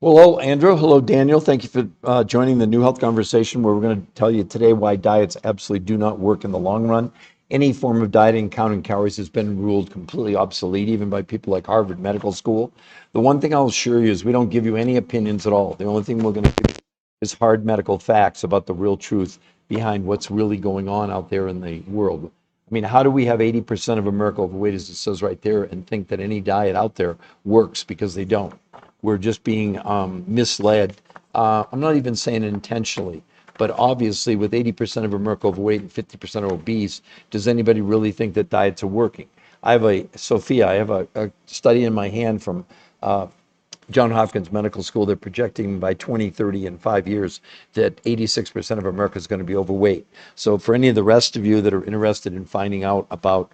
Well, hello, Andrew. Hello, Daniel. Thank you for joining the New Health Conversation, where we're going to tell you today why diets absolutely do not work in the long run. Any form of dieting, counting calories, has been ruled completely obsolete, even by people like Harvard Medical School. The one thing I'll assure you is we don't give you any opinions at all. The only thing we're going to give you is hard medical facts about the real truth behind what's really going on out there in the world. I mean, how do we have 80% of America overweight, as it says right there, and think that any diet out there works? Because they don't. We're just being misled. I'm not even saying intentionally, but obviously with 80% of America overweight and 50% obese, does anybody really think that diets are working? I have a study in my hand from John Hopkins Medical School. They're projecting by 2030, in 5 years, that 86% of America is going to be overweight. So for any of the rest of you that are interested in finding out about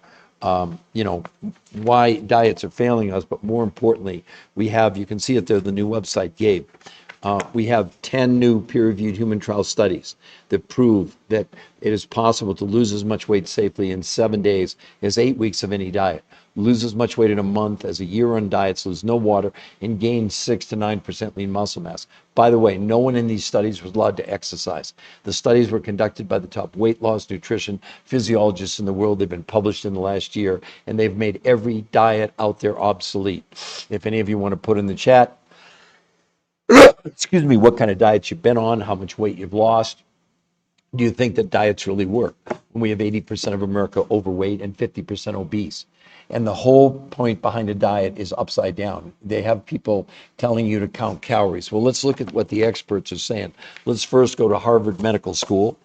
you know, why diets are failing us, but more importantly, you can see it there, the new website, Gabe. We have 10 new peer-reviewed human trial studies that prove that it is possible to lose as much weight safely in 7 days as 8 weeks of any diet, lose as much weight in a month as a year on diets, lose no water, and gain 6 to 9% lean muscle mass. By the way, no one in these studies was allowed to exercise. The studies were conducted by the top weight loss, nutrition physiologists in the world. They've been published in the last year, and they've made every diet out there obsolete. If any of you want to put in the chat, excuse me, what kind of diets you've been on, how much weight you've lost. Do you think that diets really work when we have 80% of America overweight and 50% obese? And the whole point behind a diet is upside down. They have people telling you to count calories. Well, let's look at what the experts are saying. Let's first go to Harvard Medical School.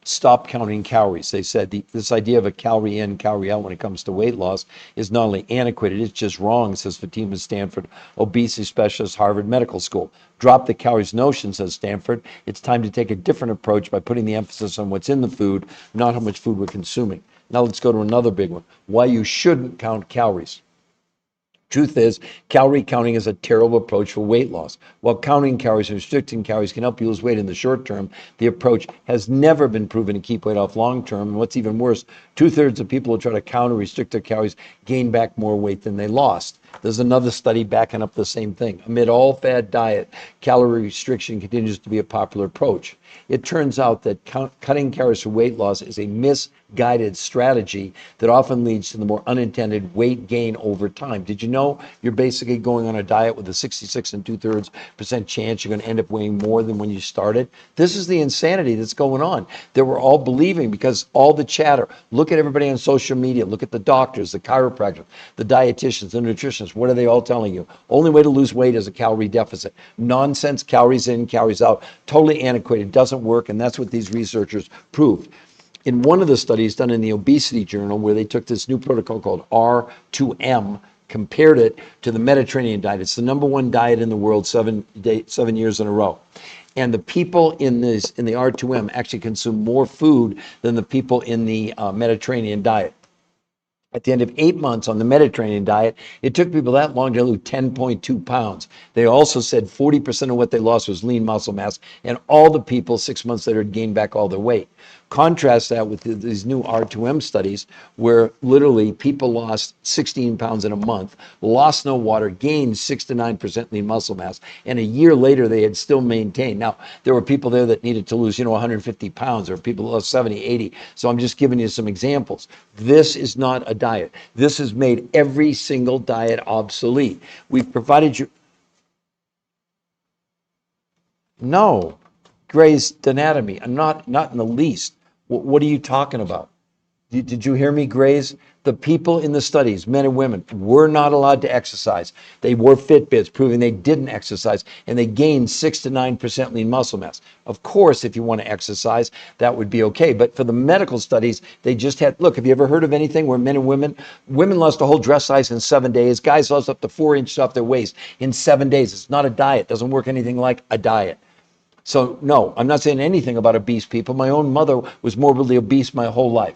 Stop counting calories. They said this idea of a calorie in, calorie out when it comes to weight loss is not only antiquated, it's just wrong, says Fatima Stanford, obesity specialist, Harvard Medical School. Drop the calories notion, says Stanford. It's time to take a different approach by putting the emphasis on what's in the food, not how much food we're consuming. Now let's go to another big one. Why you shouldn't count calories. Truth is, calorie counting is a terrible approach for weight loss. While counting calories and restricting calories can help you lose weight in the short term, the approach has never been proven to keep weight off long term. And what's even worse, 2/3 of people who try to count or restrict their calories gain back more weight than they lost. There's another study backing up the same thing. Amid all fad diet, calorie restriction continues to be a popular approach. It turns out that cutting calories for weight loss is a misguided strategy that often leads to the more unintended weight gain over time. Did you know you're basically going on a diet with a 66 and 2/3% chance you're going to end up weighing more than when you started? This is the insanity that's going on that we're all believing because all the chatter. Look at everybody on social media. Look at the doctors, the chiropractors, the dietitians, the nutritionists. What are they all telling you? Only way to lose weight is a calorie deficit. Nonsense, calories in, calories out. Totally antiquated, doesn't work, and that's what these researchers proved. In one of the studies done in the Obesity Journal, where they took this new protocol called R2M, compared it to the Mediterranean diet. It's the #1 diet in the world 7 years in a row. And the people in the R2M actually consume more food than the people in the Mediterranean diet. At the end of 8 months on the Mediterranean diet, it took people that long to lose 10.2 pounds. They also said 40% of what they lost was lean muscle mass, and all the people 6 months later had gained back all their weight. Contrast that with these new R2M studies where literally people lost 16 pounds in a month, lost no water, gained 6 to 9% lean muscle mass, and a year later they had still maintained. Now, there were people there that needed to lose, 150 pounds, or people who lost 70, 80. So I'm just giving you some examples. This is not a diet. This has made every single diet obsolete. We've provided you. No, Gray's Anatomy. I'm not in the least. What are you talking about? Did you hear me, Grays? The people in the studies, men and women, were not allowed to exercise. They wore Fitbits, proving they didn't exercise, and they gained 6 to 9% lean muscle mass. Of course, if you want to exercise, that would be okay. But for the medical studies, they just had, look, have you ever heard of anything where men and women lost a whole dress size in 7 days, guys lost up to 4 inches off their waist in 7 days. It's not a diet. It doesn't work anything like a diet. So no, I'm not saying anything about obese people. My own mother was morbidly obese my whole life.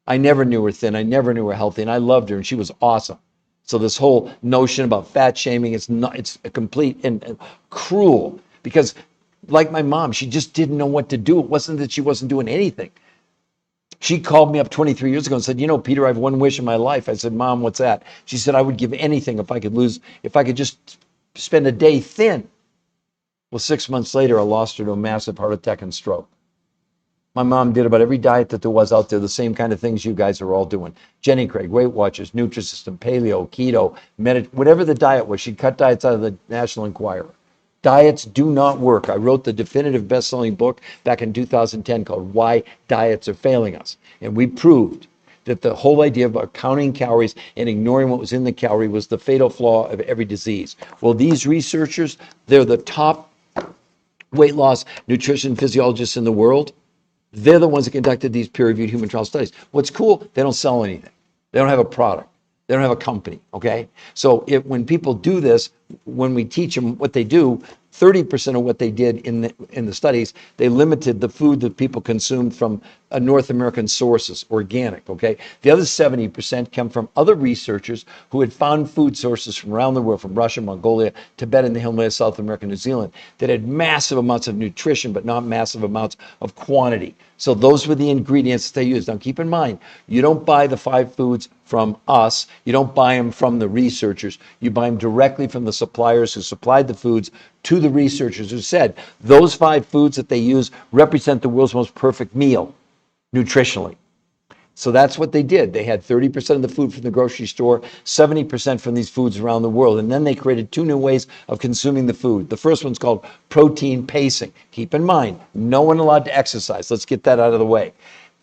I never knew her thin. I never knew her healthy, and I loved her, and she was awesome. So this whole notion about fat shaming, it's a complete and cruel, because like my mom, she just didn't know what to do. It wasn't that she wasn't doing anything. She called me up 23 years ago and said, Peter, I have one wish in my life. I said, Mom, what's that? She said, I would give anything if I could just spend a day thin. Well, 6 months later, I lost her to a massive heart attack and stroke. My mom did about every diet that there was out there, the same kind of things you guys are all doing. Jenny Craig, Weight Watchers, Nutrisystem, Paleo, Keto, whatever the diet was. She cut diets out of the National Enquirer. Diets do not work. I wrote the definitive best-selling book back in 2010 called Why Diets Are Failing Us. And we proved that the whole idea about counting calories and ignoring what was in the calorie was the fatal flaw of every disease. Well, these researchers, they're the top weight loss nutrition physiologists in the world. They're the ones that conducted these peer-reviewed human trial studies. What's cool, they don't sell anything. They don't have a product. They don't have a company, okay? So when people do this, when we teach them what they do, 30% of what they did in the studies, they limited the food that people consumed from North American sources, organic, okay? The other 70% come from other researchers who had found food sources from around the world, from Russia, Mongolia, Tibet, and the Himalayas, South America, New Zealand, that had massive amounts of nutrition, but not massive amounts of quantity. So those were the ingredients that they used. Now keep in mind, you don't buy the 5 foods from us. You don't buy them from the researchers. You buy them directly from the suppliers who supplied the foods to the researchers who said those 5 foods that they use represent the world's most perfect meal nutritionally. So that's what they did. They had 30% of the food from the grocery store, 70% from these foods around the world. And then they created 2 new ways of consuming the food. The first one's called protein pacing. Keep in mind, no one allowed to exercise. Let's get that out of the way.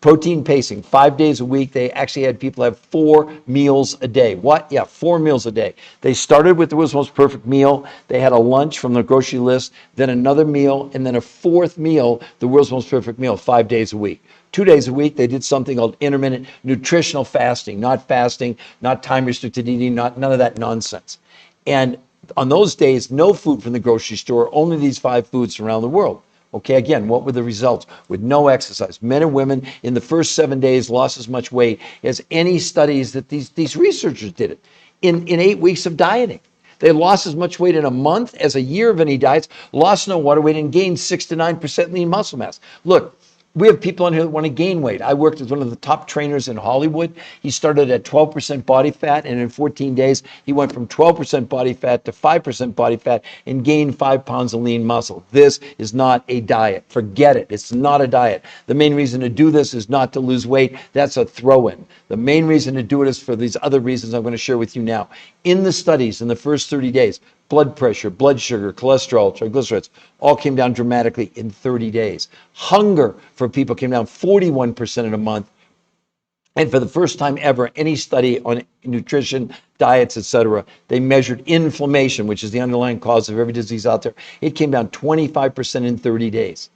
Protein pacing, 5 days a week. They actually had people have 4 meals a day. What? Yeah, 4 meals a day. They started with the world's most perfect meal. They had a lunch from the grocery list, then another meal, and then a 4th meal, the world's most perfect meal, 5 days a week. 2 days a week, they did something called intermittent nutritional fasting, not time restricted eating, none of that nonsense. And on those days, no food from the grocery store, only these 5 foods from around the world. Okay, again, what were the results? With no exercise, men and women in the first 7 days lost as much weight as any studies that these researchers did it in 8 weeks of dieting. They lost as much weight in a month as a year of any diets, lost no water weight, and gained 6 to 9% lean muscle mass. Look, we have people on here that want to gain weight. I worked with one of the top trainers in Hollywood. He started at 12% body fat, and in 14 days, he went from 12% body fat to 5% body fat and gained 5 pounds of lean muscle. This is not a diet. Forget it. It's not a diet. The main reason to do this is not to lose weight. That's a throw-in. The main reason to do it is for these other reasons I'm going to share with you now. In the studies, in the first 30 days, blood pressure, blood sugar, cholesterol, triglycerides, all came down dramatically in 30 days. Hunger for people came down 41% in a month. And for the first time ever, any study on nutrition, diets, etc., they measured inflammation, which is the underlying cause of every disease out there. It came down 25% in 30 days.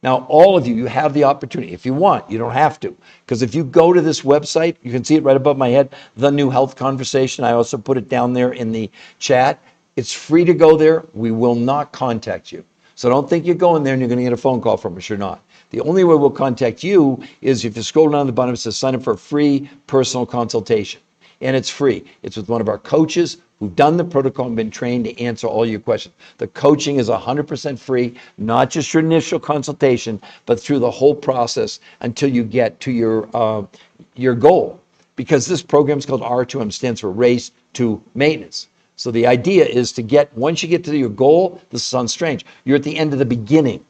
Now, all of you, you have the opportunity. If you want, you don't have to. Because if you go to this website, you can see it right above my head, The New Health Conversation. I also put it down there in the chat. It's free to go there. We will not contact you. So don't think you're going there and you're going to get a phone call from us. You're not. The only way we'll contact you is if you scroll down to the bottom, it says sign up for a free personal consultation. And it's free. It's with one of our coaches who've done the protocol and been trained to answer all your questions. The coaching is 100% free, not just your initial consultation, but through the whole process until you get to your goal. Because this program is called R2M, stands for Race to Maintenance. So the idea is to once you get to your goal, this sounds strange, you're at the end of the beginning.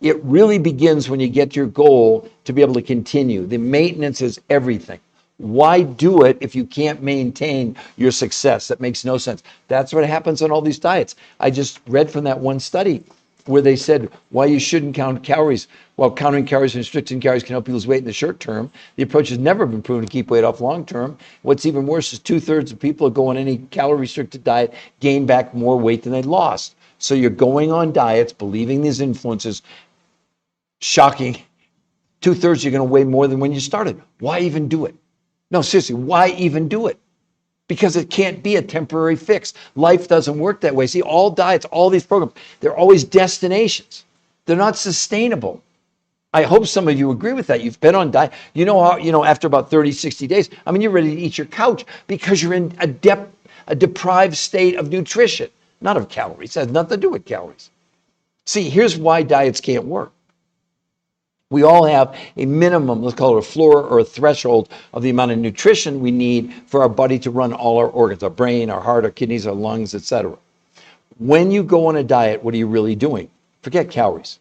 It really begins when you get to your goal to be able to continue. The maintenance is everything. Why do it if you can't maintain your success? That makes no sense. That's what happens on all these diets. I just read from that one study where they said why you shouldn't count calories. While counting calories and restricting calories can help you lose weight in the short term, the approach has never been proven to keep weight off long term. What's even worse is 2/3 of people who go on any calorie restricted diet gain back more weight than they lost. So you're going on diets, believing these influences. Shocking. 2/3 you're going to weigh more than when you started. Why even do it? No, seriously, why even do it? Because it can't be a temporary fix. Life doesn't work that way. See, all diets, all these programs, they're always destinations. They're not sustainable. I hope some of you agree with that. You've been on diet. You know how, after about 30, 60 days, you're ready to eat your couch because you're in a deprived state of nutrition, not of calories. It has nothing to do with calories. See, here's why diets can't work. We all have a minimum, let's call it a floor or a threshold of the amount of nutrition we need for our body to run all our organs, our brain, our heart, our kidneys, our lungs, etc. When you go on a diet, what are you really doing? Forget calories.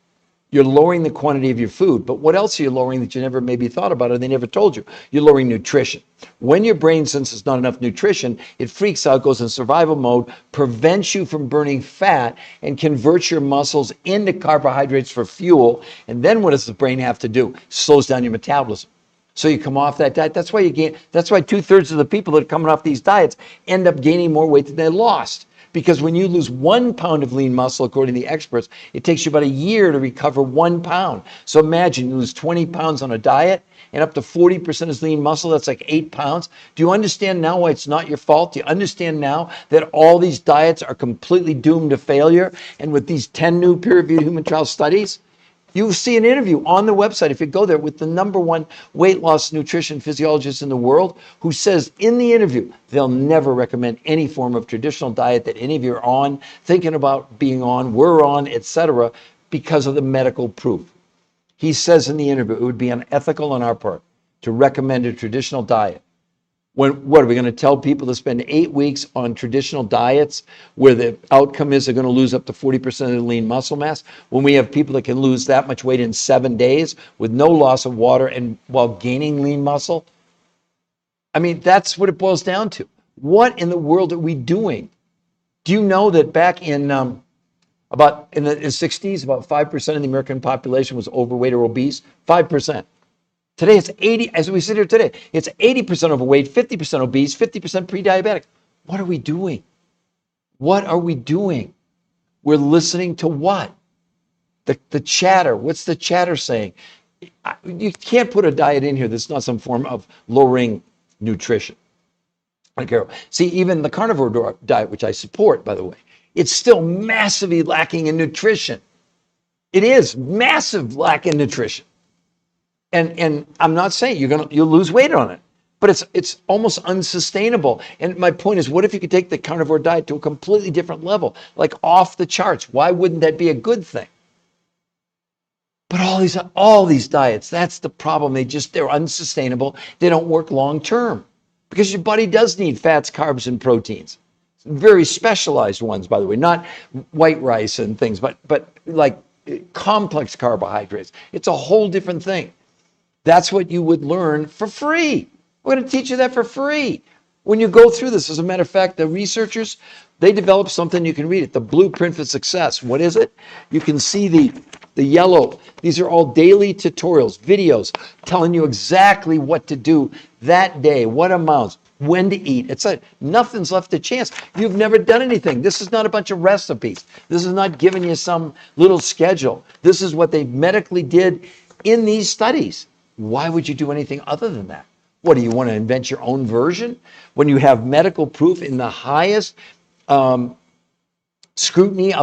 You're lowering the quantity of your food, but what else are you lowering that you never maybe thought about or they never told you? You're lowering nutrition. When your brain senses not enough nutrition, it freaks out, goes in survival mode, prevents you from burning fat, and converts your muscles into carbohydrates for fuel. And then what does the brain have to do? Slows down your metabolism. So you come off that diet. That's why you gain. That's why 2/3 of the people that are coming off these diets end up gaining more weight than they lost. Because when you lose 1 pound of lean muscle, according to the experts, it takes you about a year to recover 1 pound. So imagine you lose 20 pounds on a diet and up to 40% is lean muscle. That's like 8 pounds. Do you understand now why it's not your fault? Do you understand now that all these diets are completely doomed to failure? And with these 10 new peer-reviewed human trial studies, you'll see an interview on the website, if you go there, with the #1 weight loss nutrition physiologist in the world, who says in the interview, they'll never recommend any form of traditional diet that any of you are on, thinking about being on, we're on, etc., because of the medical proof. He says in the interview, it would be unethical on our part to recommend a traditional diet. What are we going to tell people to spend 8 weeks on traditional diets where the outcome is they're going to lose up to 40% of the lean muscle mass, when we have people that can lose that much weight in 7 days with no loss of water and while gaining lean muscle? I mean, that's what it boils down to. What in the world are we doing? Do you know that back in about in the 60s, about 5% of the American population was overweight or obese? 5%. Today it's 80, as we sit here today, it's 80% overweight, 50% obese, 50% pre-diabetic. What are we doing? What are we doing? We're listening to what? The chatter. What's the chatter saying? You can't put a diet in here that's not some form of lowering nutrition. Okay. See, even the carnivore diet, which I support, by the way, it's still massively lacking in nutrition. It is massive lack in nutrition. And I'm not saying you'll lose weight on it, but it's almost unsustainable. And my point is, what if you could take the carnivore diet to a completely different level, like off the charts? Why wouldn't that be a good thing? But all these diets, that's the problem. They're unsustainable. They don't work long term because your body does need fats, carbs, and proteins. Very specialized ones, by the way, not white rice and things, but like complex carbohydrates. It's a whole different thing. That's what you would learn for free. We're going to teach you that for free. When you go through this, as a matter of fact, the researchers, they developed something, you can read it, the blueprint for success. What is it? You can see the yellow. These are all daily tutorials, videos, telling you exactly what to do that day, what amounts, when to eat. It's like nothing's left to chance. You've never done anything. This is not a bunch of recipes. This is not giving you some little schedule. This is what they medically did in these studies. Why would you do anything other than that? What, do you want to invent your own version? When you have medical proof in the highest scrutiny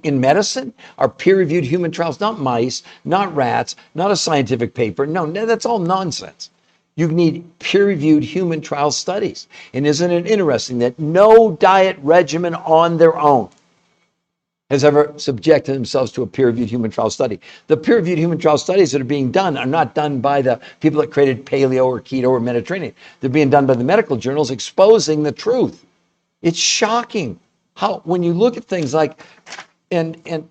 in medicine, are peer-reviewed human trials, not mice, not rats, not a scientific paper. No, that's all nonsense. You need peer-reviewed human trial studies. And isn't it interesting that no diet regimen on their own has ever subjected themselves to a peer-reviewed human trial study? The peer-reviewed human trial studies that are being done are not done by the people that created paleo or keto or Mediterranean. They're being done by the medical journals exposing the truth. It's shocking how, when you look at things like, and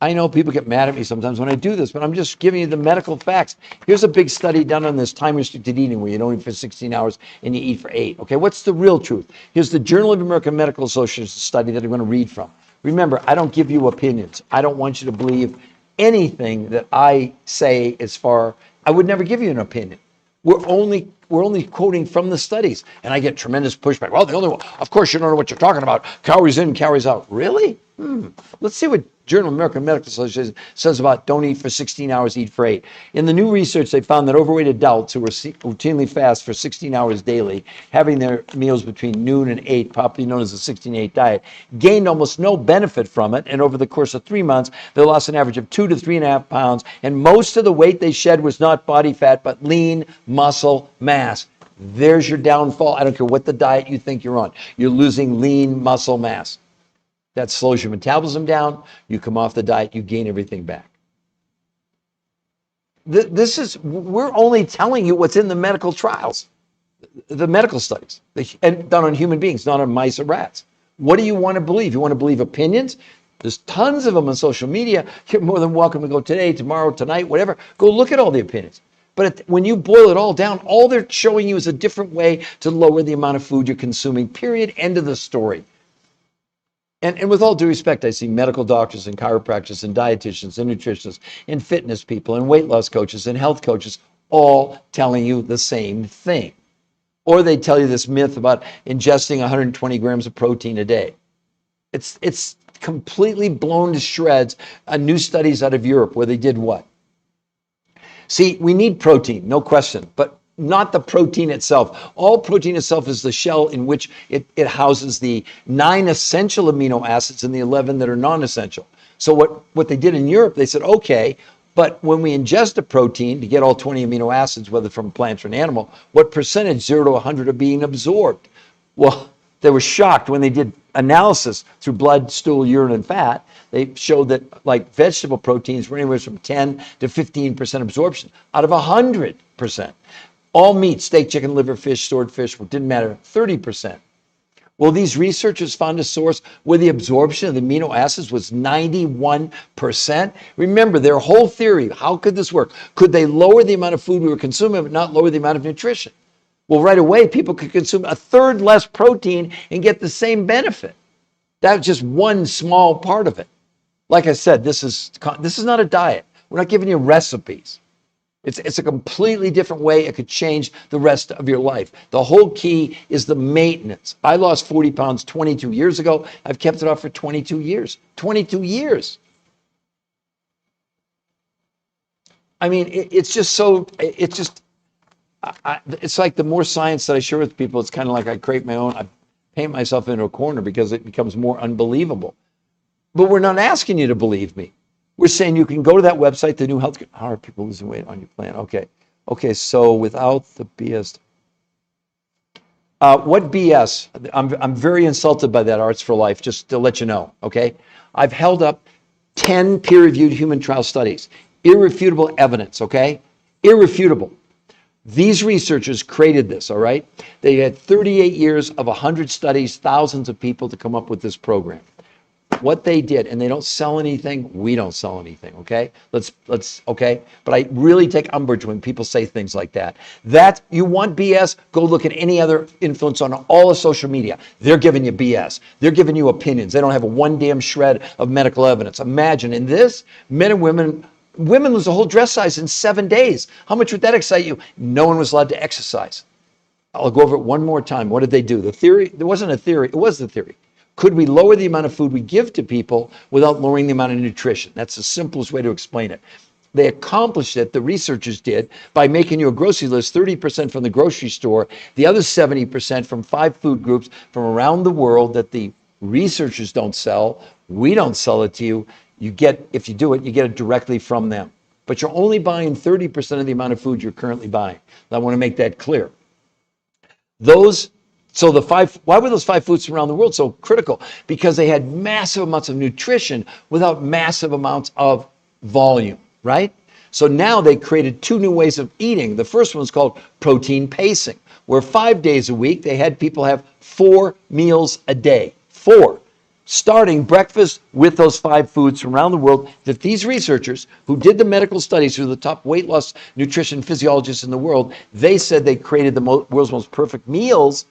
I know people get mad at me sometimes when I do this, but I'm just giving you the medical facts. Here's a big study done on this time-restricted eating where you don't eat for 16 hours and you eat for 8. Okay, what's the real truth? Here's the Journal of American Medical Association study that I'm going to read from. Remember, I don't give you opinions. I don't want you to believe anything that I say I would never give you an opinion. We're only quoting from the studies. And I get tremendous pushback. Well, the only one, of course, you don't know what you're talking about. Calories in, calories out. Really? Let's see what Journal of American Medical Association says about don't eat for 16 hours, eat for 8. In the new research, they found that overweight adults who were routinely fast for 16 hours daily, having their meals between noon and 8, popularly known as the 16-8 diet, gained almost no benefit from it. And over the course of 3 months, they lost an average of 2 to 3.5 pounds. And most of the weight they shed was not body fat, but lean muscle mass. There's your downfall. I don't care what the diet you think you're on. You're losing lean muscle mass. That slows your metabolism down. You come off the diet, you gain everything back. We're only telling you what's in the medical trials, the medical studies, and done on human beings, not on mice or rats. What do you want to believe? You want to believe opinions? There's tons of them on social media. You're more than welcome to go today, tomorrow, tonight, whatever. Go look at all the opinions. But when you boil it all down, all they're showing you is a different way to lower the amount of food you're consuming, period, end of the story. And with all due respect, I see medical doctors and chiropractors and dietitians and nutritionists and fitness people and weight loss coaches and health coaches all telling you the same thing. Or they tell you this myth about ingesting 120 grams of protein a day. It's completely blown to shreds. New studies out of Europe where they did what? See, we need protein, no question, but not the protein itself. All protein itself is the shell in which it houses the 9 essential amino acids and the 11 that are non-essential. So what they did in Europe, they said, okay, but when we ingest a protein to get all 20 amino acids, whether from plants or an animal, what percentage, 0 to 100, are being absorbed? Well, they were shocked when they did analysis through blood, stool, urine, and fat. They showed that like vegetable proteins were anywhere from 10 to 15% absorption out of 100%. All meat, steak, chicken, liver, fish, stored fish, didn't matter, 30%. Well, these researchers found a source where the absorption of the amino acids was 91%. Remember, their whole theory, how could this work? Could they lower the amount of food we were consuming but not lower the amount of nutrition? Well, right away, people could consume a third less protein and get the same benefit. That's just one small part of it. Like I said, this is not a diet. We're not giving you recipes. It's a completely different way. It could change the rest of your life. The whole key is the maintenance. I lost 40 pounds 22 years ago. I've kept it off for 22 years. 22 years. I mean, it's like the more science that I share with people, it's kind of like I create my own, I paint myself into a corner because it becomes more unbelievable. But we're not asking you to believe me. We're saying you can go to that website, the new health. How are people losing weight on your plan? Okay. So without the BS, what BS? I'm very insulted by that. Arts for Life. Just to let you know. Okay. I've held up 10 peer-reviewed human trial studies, irrefutable evidence. Okay, irrefutable. These researchers created this. All right. They had 38 years of 100 studies, thousands of people to come up with this program. What they did, and they don't sell anything, we don't sell anything, okay? Okay? But I really take umbrage when people say things like that. That, you want BS, go look at any other influence on all of social media. They're giving you BS. They're giving you opinions. They don't have one damn shred of medical evidence. Imagine, in this, men and women lose a whole dress size in 7 days. How much would that excite you? No one was allowed to exercise. I'll go over it one more time. What did they do? The theory, there wasn't a theory, it was the theory. Could we lower the amount of food we give to people without lowering the amount of nutrition? That's the simplest way to explain it. They accomplished it, the researchers did, by making you a grocery list, 30% from the grocery store, the other 70% from 5 food groups from around the world that the researchers don't sell. We don't sell it to you. You get, if you do it, you get it directly from them. But you're only buying 30% of the amount of food you're currently buying. I want to make that clear. So why were those 5 foods around the world so critical? Because they had massive amounts of nutrition without massive amounts of volume, right? So now they created 2 new ways of eating. The first one is called protein pacing, where 5 days a week, they had people have 4 meals a day. 4. Starting breakfast with those 5 foods from around the world that these researchers who did the medical studies, who are the top weight loss nutrition physiologists in the world, they said they created the world's most perfect meals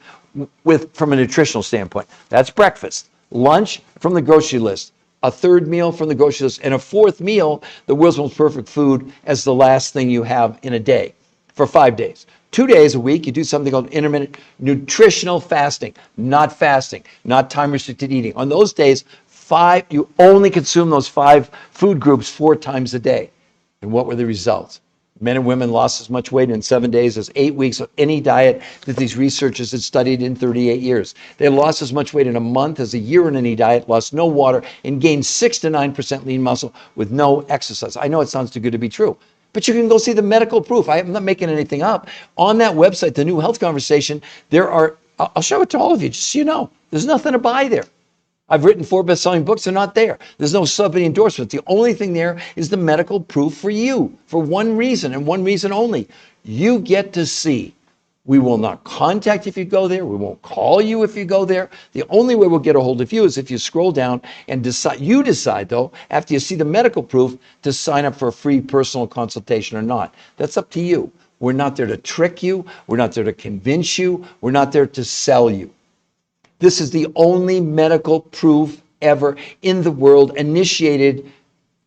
from a nutritional standpoint. That's breakfast, lunch from the grocery list, a third meal from the grocery list, and a fourth meal, the world's most perfect food, as the last thing you have in a day for 5 days. 2 days a week, you do something called intermittent nutritional fasting, not time-restricted eating. On those days, you only consume those 5 food groups 4 times a day. And what were the results? Men and women lost as much weight in 7 days as 8 weeks of any diet that these researchers had studied in 38 years. They lost as much weight in a month as a year in any diet, lost no water, and gained 6 to 9% lean muscle with no exercise. I know it sounds too good to be true, but you can go see the medical proof. I'm not making anything up. On that website, the New Health Conversation, I'll show it to all of you, just so you know, there's nothing to buy there. I've written 4 best-selling books. They're not there. There's no celebrity endorsements. The only thing there is the medical proof for you, for one reason and one reason only. You get to see We will not contact if you go there. We won't call you if you go there. The only way we'll get a hold of you is if you scroll down and decide though, after you see the medical proof, to sign up for a free personal consultation or not. That's up to you. We're not there to trick you. We're not there to convince you. We're not there to sell you. This is the only medical proof ever in the world initiated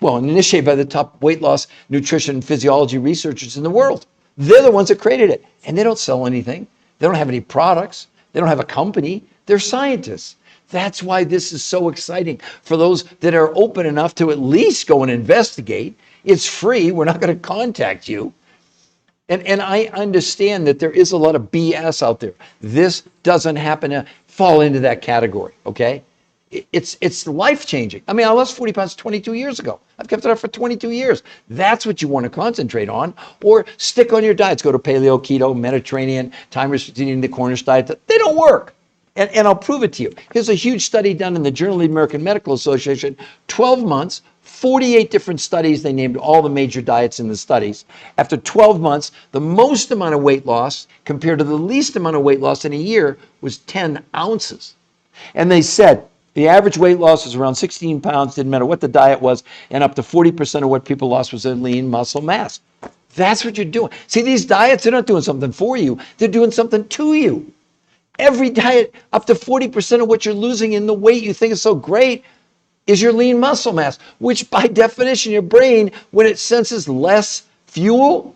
by the top weight loss, nutrition, and physiology researchers in the world. They're the ones that created it. And they don't sell anything. They don't have any products. They don't have a company. They're scientists. That's why this is so exciting for those that are open enough to at least go and investigate. It's free. We're not going to contact you. And I understand that there is a lot of BS out there. This doesn't happen to fall into that category, okay? It's life-changing. I mean, I lost 40 pounds 22 years ago. I've kept it up for 22 years. That's what you want to concentrate on, or stick on your diets. Go to paleo, keto, Mediterranean, time-restricted eating, the Cornish diet. They don't work. And I'll prove it to you. Here's a huge study done in the Journal of the American Medical Association, 12 months, 48 different studies. They named all the major diets in the studies. After 12 months, the most amount of weight loss compared to the least amount of weight loss in a year was 10 ounces. And they said, the average weight loss was around 16 pounds, didn't matter what the diet was, and up to 40% of what people lost was their lean muscle mass. That's what you're doing. See, these diets, they're not doing something for you. They're doing something to you. Every diet, up to 40% of what you're losing in the weight you think is so great is your lean muscle mass, which by definition, your brain, when it senses less fuel,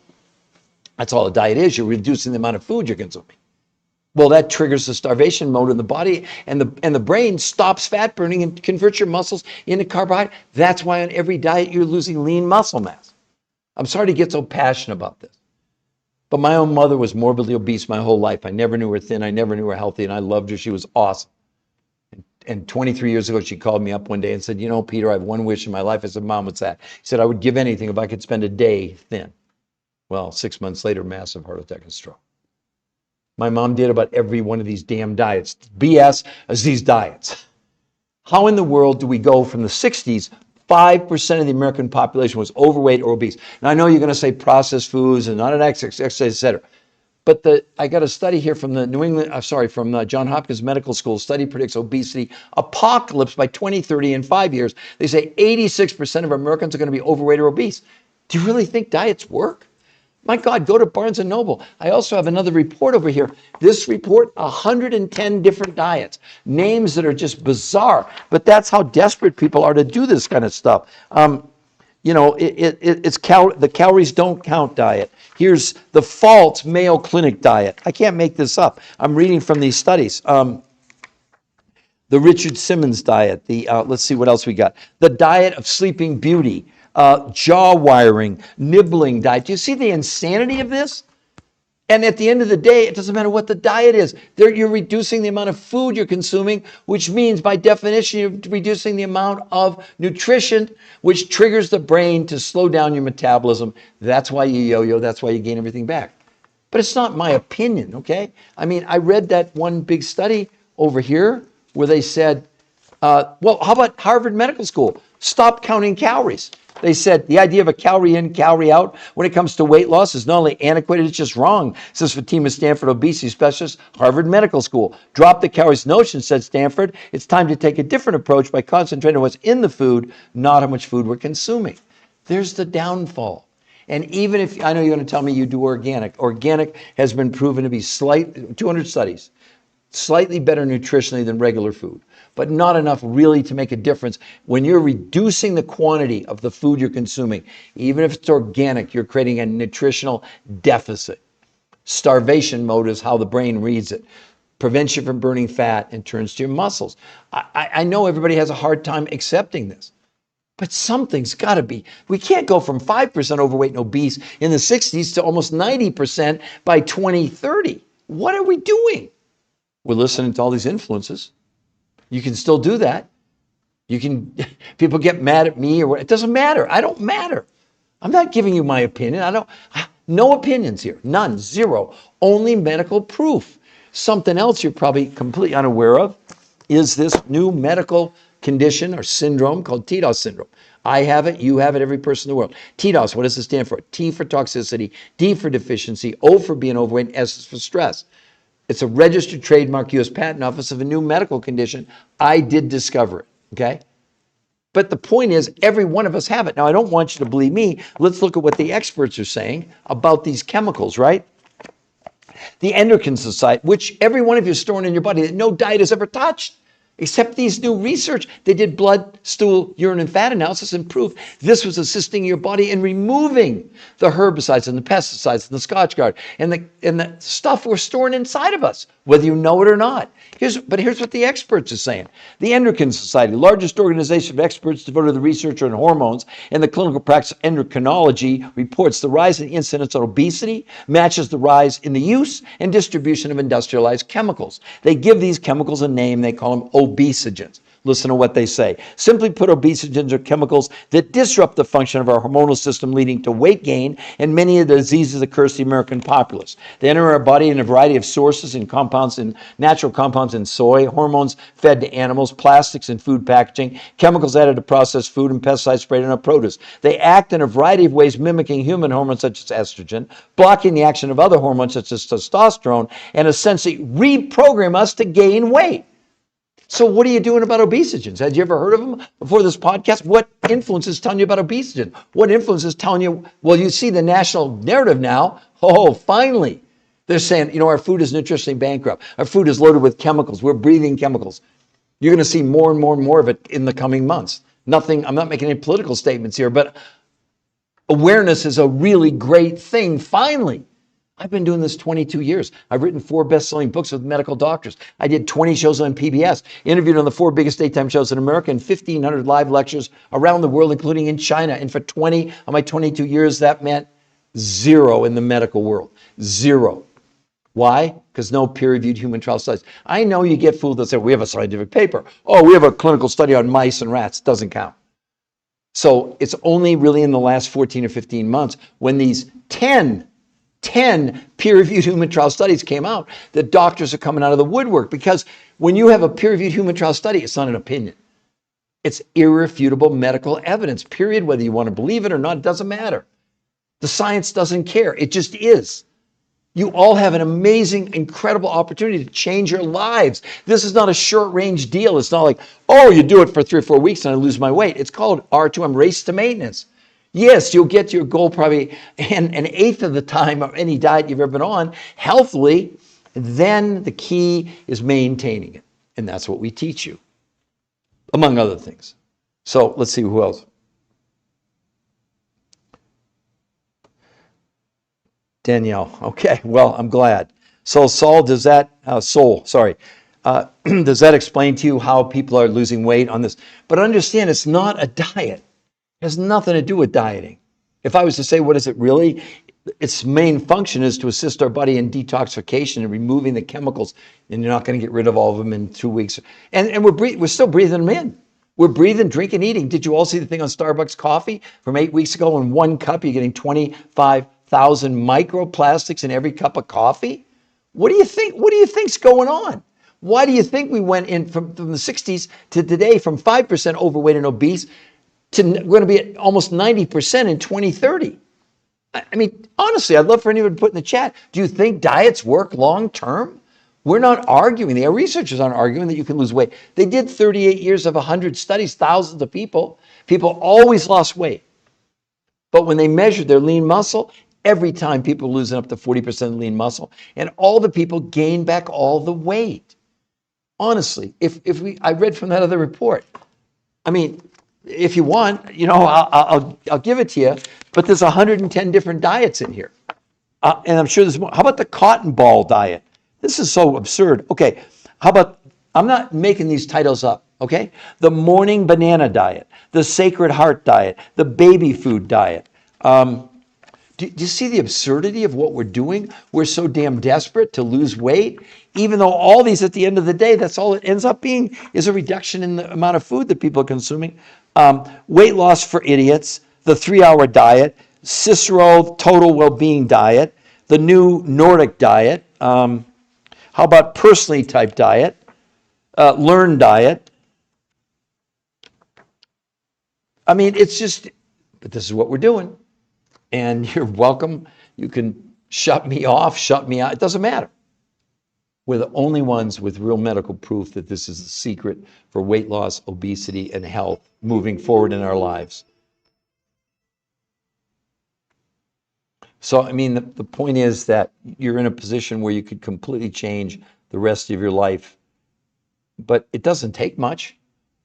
that's all a diet is. You're reducing the amount of food you're consuming. Well, that triggers the starvation mode in the body, and the brain stops fat burning and converts your muscles into carbohydrate. That's why on every diet you're losing lean muscle mass. I'm sorry to get so passionate about this, but my own mother was morbidly obese my whole life. I never knew her thin. I never knew her healthy, and I loved her. She was awesome. And 23 years ago, she called me up one day and said, you know, Peter, I have one wish in my life. I said, Mom, what's that? She said, I would give anything if I could spend a day thin. Well, 6 months later, massive heart attack and stroke. My mom did about every one of these damn diets. BS is these diets. How in the world do we go from the 60s, 5% of the American population was overweight or obese? Now, I know you're going to say processed foods and not an exercise, et cetera. But I got a study here from the from Johns Hopkins Medical School. Study predicts obesity apocalypse by 2030 in 5 years. They say 86% of Americans are going to be overweight or obese. Do you really think diets work? My God, go to Barnes & Noble. I also have another report over here. This report, 110 different diets, names that are just bizarre. But that's how desperate people are to do this kind of stuff. You know, it's the calories don't count diet. Here's the false Mayo Clinic diet. I can't make this up. I'm reading from these studies. The Richard Simmons diet. Let's see what else we got. The diet of Sleeping Beauty. Jaw wiring, nibbling diet. Do you see the insanity of this? And at the end of the day, it doesn't matter what the diet is. You're reducing the amount of food you're consuming, which means by definition, you're reducing the amount of nutrition, which triggers the brain to slow down your metabolism. That's why you yo-yo. That's why you gain everything back. But it's not my opinion, okay? I mean, I read that one big study over here where they said, well, how about Harvard Medical School? Stop counting calories. They said the idea of a calorie in, calorie out when it comes to weight loss is not only antiquated, it's just wrong, says Fatima Stanford, obesity specialist, Harvard Medical School. Drop the calories notion, said Stanford. It's time to take a different approach by concentrating on what's in the food, not how much food we're consuming. There's the downfall. And even if, I know you're going to tell me you do organic. Organic has been proven to be 200 studies, slightly better nutritionally than regular food, but not enough really to make a difference. When you're reducing the quantity of the food you're consuming, even if it's organic, you're creating a nutritional deficit. Starvation mode is how the brain reads it. Prevents you from burning fat and turns to your muscles. I know everybody has a hard time accepting this, but something's got to be. We can't go from 5% overweight and obese in the 60s to almost 90% by 2030. What are we doing? We're listening to all these influences. You can still do that. You can, people get mad at me or what, it doesn't matter. I don't matter. I'm not giving you my opinion. No opinions here. None, zero. Only medical proof. Something else you're probably completely unaware of is this new medical condition or syndrome called TDOS syndrome. I have it, you have it, every person in the world. TDOS, what does it stand for? T for toxicity, D for deficiency, O for being overweight, and S is for stress. It's a registered trademark, U.S. Patent Office of a new medical condition. I did discover it, okay? But the point is, every one of us have it. Now, I don't want you to believe me. Let's look at what the experts are saying about these chemicals, right? The Endocrine Society, which every one of you is storing in your body that no diet has ever touched. Except these new research, they did blood, stool, urine, and fat analysis and proved this was assisting your body in removing the herbicides and the pesticides and the Scotch Guard and the stuff we're storing inside of us, whether you know it or not. But here's what the experts are saying. The Endocrine Society, largest organization of experts devoted to the research on hormones and the clinical practice of endocrinology, reports the rise in incidence of obesity matches the rise in the use and distribution of industrialized chemicals. They give these chemicals a name. They call them obesogens. Listen to what they say. Simply put, obesogens are chemicals that disrupt the function of our hormonal system, leading to weight gain and many of the diseases that curse the American populace. They enter our body in a variety of sources and compounds, in natural compounds in soy, hormones fed to animals, plastics in food packaging, chemicals added to processed food, and pesticides sprayed on our produce. They act in a variety of ways, mimicking human hormones such as estrogen, blocking the action of other hormones such as testosterone, and essentially reprogram us to gain weight. So what are you doing about obesogens? Had you ever heard of them before this podcast? What influence is telling you about obesogens? What influence is telling you, well, you see the national narrative now. Oh, finally. They're saying, our food is nutritionally bankrupt. Our food is loaded with chemicals. We're breathing chemicals. You're going to see more and more and more of it in the coming months. I'm not making any political statements here, but awareness is a really great thing, finally. I've been doing this 22 years. I've written 4 best-selling books with medical doctors. I did 20 shows on PBS, interviewed on the 4 biggest daytime shows in America, and 1,500 live lectures around the world, including in China. And for 20 of my 22 years, that meant 0 in the medical world. 0. Why? Because no peer-reviewed human trial studies. I know you get fooled that say, we have a scientific paper. Oh, we have a clinical study on mice and rats. Doesn't count. So it's only really in the last 14 or 15 months when these 10 peer-reviewed human trial studies came out that doctors are coming out of the woodwork, because when you have a peer-reviewed human trial study, it's not an opinion. It's irrefutable medical evidence, period. Whether you want to believe it or not, it doesn't matter. The science doesn't care. It just is. You all have an amazing, incredible opportunity to change your lives. This is not a short-range deal. It's not like, oh, you do it for 3 or 4 weeks and I lose my weight. It's called R2M, race to maintenance. Yes, you'll get to your goal probably an eighth of the time of any diet you've ever been on healthily. Then the key is maintaining it. And that's what we teach you, among other things. So let's see who else. Danielle. Okay, well, I'm glad. So Saul, does that explain to you how people are losing weight on this? But understand, it's not a diet. It has nothing to do with dieting. If I was to say, what is it really? Its main function is to assist our body in detoxification and removing the chemicals, and you're not going to get rid of all of them in 2 weeks. And we're still breathing them in. We're breathing, drinking, eating. Did you all see the thing on Starbucks coffee from 8 weeks ago? In 1 cup, you're getting 25,000 microplastics in every cup of coffee? What do you think? What do you think's going on? Why do you think we went in from the 60s to today, from 5% overweight and obese to we're going to be at almost 90% in 2030? I mean, honestly, I'd love for anyone to put in the chat, do you think diets work long term? We're not arguing. The researchers aren't arguing that you can lose weight. They did 38 years of 100 studies, thousands of people. People always lost weight. But when they measured their lean muscle, every time people were losing up to 40% lean muscle, and all the people gained back all the weight. Honestly, I read from that other report. I mean, if you want, I'll give it to you, but there's 110 different diets in here. And I'm sure there's more. How about the cotton ball diet? This is so absurd. Okay, how about, I'm not making these titles up, okay? The morning banana diet, the sacred heart diet, the baby food diet. Do you see the absurdity of what we're doing? We're so damn desperate to lose weight, even though all these, at the end of the day, that's all it ends up being, is a reduction in the amount of food that people are consuming. Weight loss for idiots, the 3-hour diet, Cicero total well-being diet, the new Nordic diet. How about personally type diet, learn diet, I mean, it's just, but this is what we're doing. And you're welcome. You can shut me off, shut me out. It doesn't matter. We're the only ones with real medical proof that this is the secret for weight loss, obesity, and health moving forward in our lives. So, I mean, the point is that you're in a position where you could completely change the rest of your life, but it doesn't take much.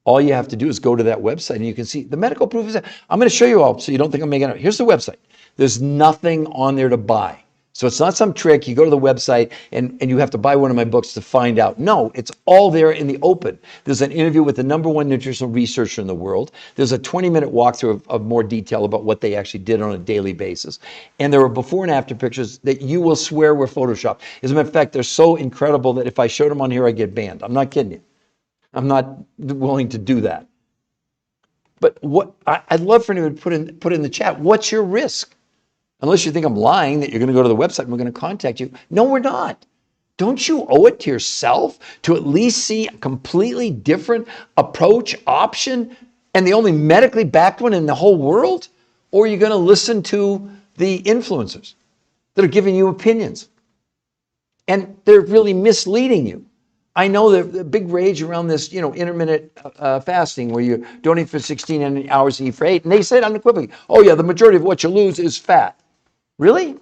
All you have to do is go to that website and you can see the medical proof is there. I'm going to show you all so you don't think I'm making it up. Here's the website. There's nothing on there to buy. So it's not some trick. You go to the website and you have to buy one of my books to find out. No, it's all there in the open. There's an interview with the #1 nutritional researcher in the world. There's a 20-minute walkthrough of more detail about what they actually did on a daily basis. And there are before and after pictures that you will swear were Photoshopped. As a matter of fact, they're so incredible that if I showed them on here, I'd get banned. I'm not kidding you. I'm not willing to do that. But what I'd love for anyone to put in the chat, what's your risk? Unless you think I'm lying, that you're going to go to the website and we're going to contact you. No, we're not. Don't you owe it to yourself to at least see a completely different approach, option, and the only medically backed one in the whole world? Or are you going to listen to the influencers that are giving you opinions? And they're really misleading you. I know the big rage around this, intermittent fasting where you don't eat for 16 hours and eat for 8. And they said unequivocally, oh yeah, the majority of what you lose is fat. Really?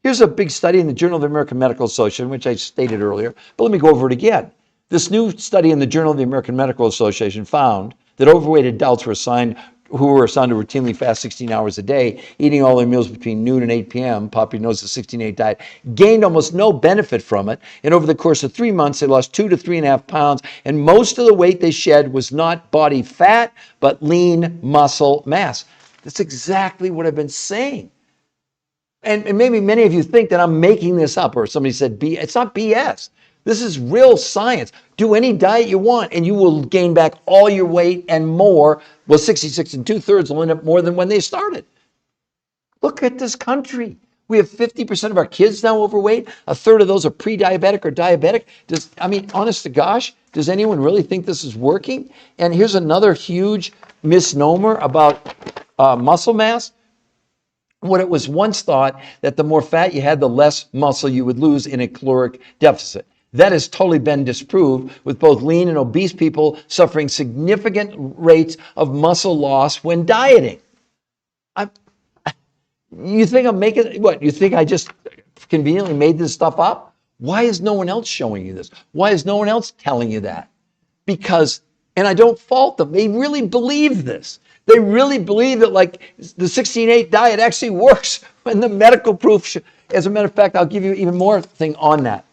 Here's a big study in the Journal of the American Medical Association, which I stated earlier, but let me go over it again. This new study in the Journal of the American Medical Association found that overweight adults who were assigned to routinely fast 16 hours a day, eating all their meals between noon and 8 p.m., popularly known as the 16-8 diet, gained almost no benefit from it. And over the course of 3 months, they lost 2 to 3.5 pounds. And most of the weight they shed was not body fat, but lean muscle mass. That's exactly what I've been saying. And maybe many of you think that I'm making this up, or somebody said, it's not BS. This is real science. Do any diet you want and you will gain back all your weight and more. Well, 66 2/3 will end up more than when they started. Look at this country. We have 50% of our kids now overweight. A third of those are pre-diabetic or diabetic. Honest to gosh, does anyone really think this is working? And here's another huge misnomer about muscle mass. What it was once thought that the more fat you had, the less muscle you would lose in a caloric deficit. That has totally been disproved, with both lean and obese people suffering significant rates of muscle loss when dieting. You think I'm making, what? You think I just conveniently made this stuff up? Why is no one else showing you this? Why is no one else telling you that? Because, and I don't fault them, they really believe this. They really believe that like the 16-8 diet actually works when the medical proof, as a matter of fact, I'll give you even more thing on that.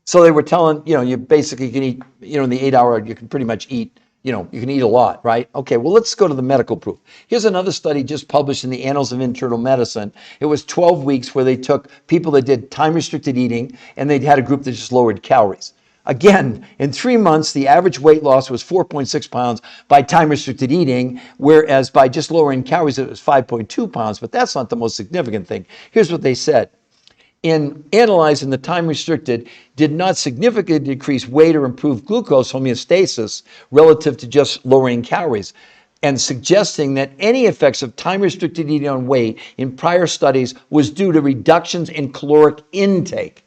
So they were telling, you basically can eat, in the 8 hour, you can pretty much eat, you can eat a lot, right? Okay, well, let's go to the medical proof. Here's another study just published in the Annals of Internal Medicine. It was 12 weeks where they took people that did time-restricted eating and they had a group that just lowered calories. Again, in 3 months, the average weight loss was 4.6 pounds by time-restricted eating, whereas by just lowering calories, it was 5.2 pounds. But that's not the most significant thing. Here's what they said. In analyzing the time-restricted, did not significantly decrease weight or improve glucose homeostasis relative to just lowering calories, and suggesting that any effects of time-restricted eating on weight in prior studies was due to reductions in caloric intake.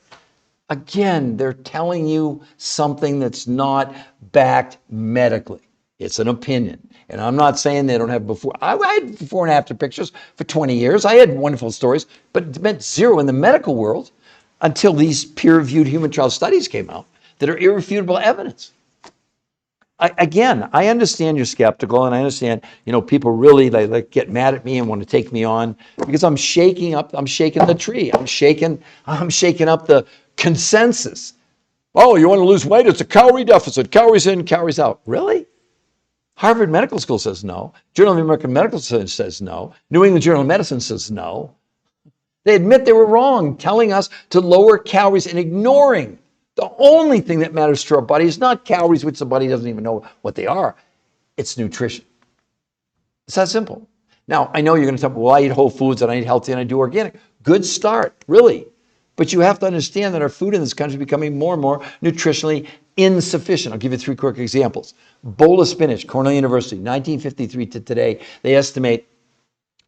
Again, they're telling you something that's not backed medically. It's an opinion. And I'm not saying they don't have before. I had before and after pictures for 20 years. I had wonderful stories, but it meant zero in the medical world until these peer-reviewed human trial studies came out that are irrefutable evidence. I understand you're skeptical, and I understand, people really like get mad at me and want to take me on because I'm shaking the tree. I'm shaking up the consensus. Oh, you want to lose weight? It's a calorie deficit. Calories in, calories out. Really? Harvard Medical School says no. Journal of the American Medical Association says no. New England Journal of Medicine says no. They admit they were wrong, telling us to lower calories and ignoring the only thing that matters to our body is not calories, which the body doesn't even know what they are. It's nutrition. It's that simple. Now, I know you're going to tell me, well, I eat whole foods and I eat healthy and I do organic. Good start, really. But you have to understand that our food in this country is becoming more and more nutritionally insufficient. I'll give you 3 quick examples. Bowl of spinach, Cornell University, 1953 to today, they estimate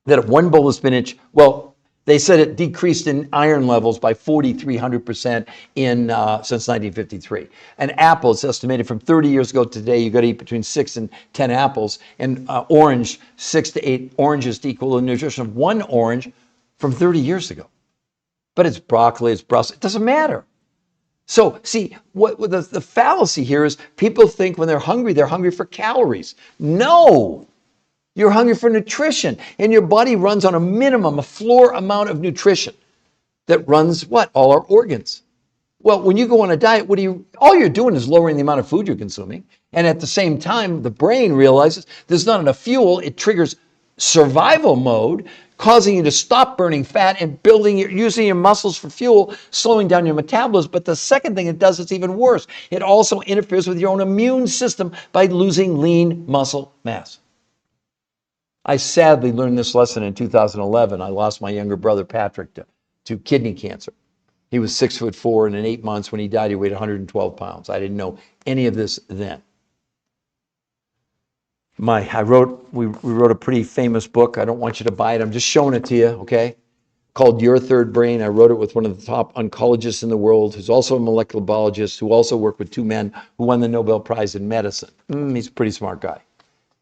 that 1 bowl of spinach, well, they said it decreased in iron levels by 4,300% since 1953. An apple is estimated from 30 years ago to today, you got to eat between 6 and 10 apples, and orange, 6 to 8 oranges to equal the nutrition of 1 orange from 30 years ago. But it's broccoli, it's Brussels, it doesn't matter. So see, what the fallacy here is people think when they're hungry for calories. No, you're hungry for nutrition, and your body runs on a minimum, a floor amount of nutrition that runs what? All our organs. Well, when you go on a diet, all you're doing is lowering the amount of food you're consuming. And at the same time, the brain realizes there's not enough fuel. It triggers survival mode, causing you to stop burning fat and using your muscles for fuel, slowing down your metabolism. But the second thing it does is even worse. It also interferes with your own immune system by losing lean muscle mass. I sadly learned this lesson in 2011. I lost my younger brother, Patrick, to kidney cancer. He was 6'4", and in 8 months when he died, he weighed 112 pounds. I didn't know any of this then. We wrote a pretty famous book. I don't want you to buy it. I'm just showing it to you, okay? Called Your Third Brain. I wrote it with one of the top oncologists in the world, who's also a molecular biologist, who also worked with 2 men who won the Nobel Prize in medicine. He's a pretty smart guy.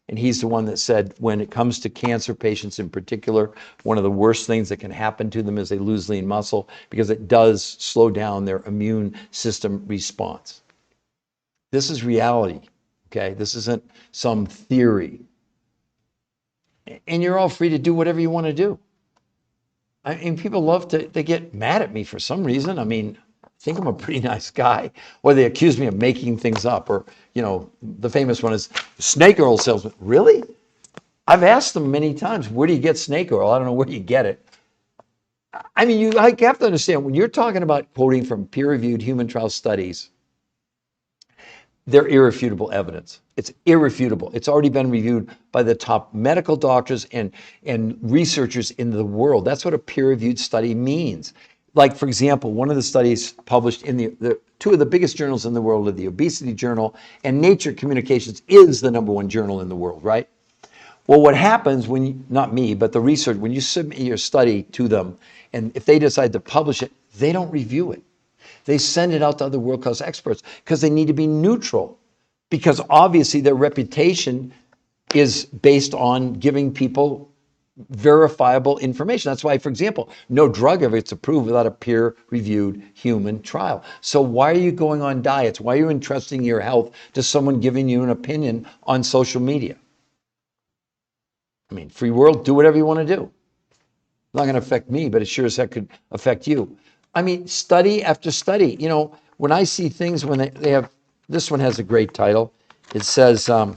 And he's the one that said, when it comes to cancer patients in particular, one of the worst things that can happen to them is they lose lean muscle, because it does slow down their immune system response. This is reality, okay? This isn't some theory. And you're all free to do whatever you want to do. I mean, people they get mad at me for some reason. I mean, I think I'm a pretty nice guy. Or they accuse me of making things up. Or, the famous one is snake oil salesman. Really? I've asked them many times, where do you get snake oil? I don't know where you get it. I mean, you have to understand, when you're talking about quoting from peer-reviewed human trial studies, they're irrefutable evidence. It's irrefutable. It's already been reviewed by the top medical doctors and researchers in the world. That's what a peer-reviewed study means. Like, for example, one of the studies published in the 2 of the biggest journals in the world are the Obesity Journal, and Nature Communications is the #1 journal in the world, right? Well, what happens not me, but the research, when you submit your study to them, and if they decide to publish it, they don't review it. They send it out to other world-class experts because they need to be neutral, because obviously their reputation is based on giving people verifiable information. That's why, for example, no drug ever gets approved without a peer-reviewed human trial. So why are you going on diets? Why are you entrusting your health to someone giving you an opinion on social media? I mean, free world, do whatever you want to do. Not going to affect me, but it sure as heck could affect you. I mean, study after study. When I see things, when they have, this one has a great title. It says, oh,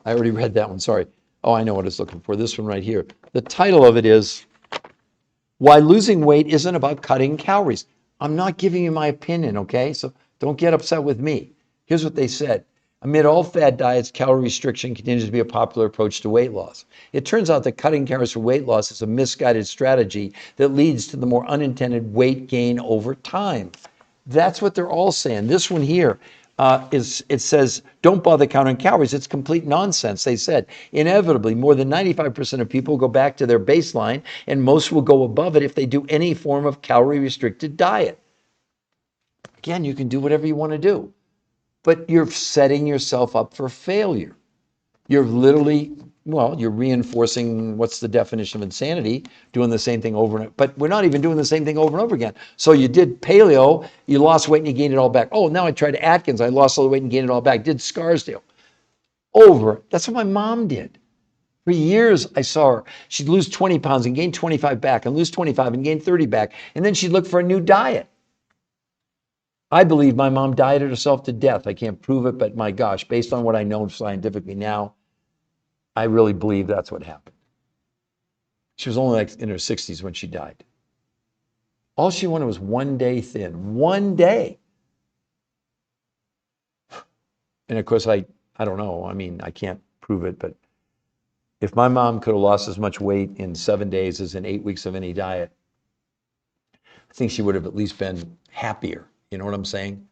I already read that one, sorry. Oh, I know what I was looking for, this one right here. The title of it is, Why Losing Weight Isn't About Cutting Calories. I'm not giving you my opinion, okay? So don't get upset with me. Here's what they said. Amid all fad diets, calorie restriction continues to be a popular approach to weight loss. It turns out that cutting calories for weight loss is a misguided strategy that leads to the more unintended weight gain over time. That's what they're all saying. This one here it says, don't bother counting calories. It's complete nonsense. They said, inevitably, more than 95% of people go back to their baseline, and most will go above it if they do any form of calorie-restricted diet. Again, you can do whatever you want to do, but you're setting yourself up for failure. You're literally, you're reinforcing, what's the definition of insanity? Doing the same thing over and over. But we're not even doing the same thing over and over again. So you did paleo, you lost weight and you gained it all back. Oh, now I tried Atkins, I lost all the weight and gained it all back. Did Scarsdale. Over. That's what my mom did. For years, I saw her. She'd lose 20 pounds and gain 25 back, and lose 25 and gain 30 back. And then she'd look for a new diet. I believe my mom dieted herself to death. I can't prove it, but my gosh, based on what I know scientifically now, I really believe that's what happened. She was only like in her 60s when she died. All she wanted was 1 day thin. 1 day. And of course, I don't know. I mean, I can't prove it, but if my mom could have lost as much weight in 7 days as in 8 weeks of any diet, I think she would have at least been happier. You know what I'm saying?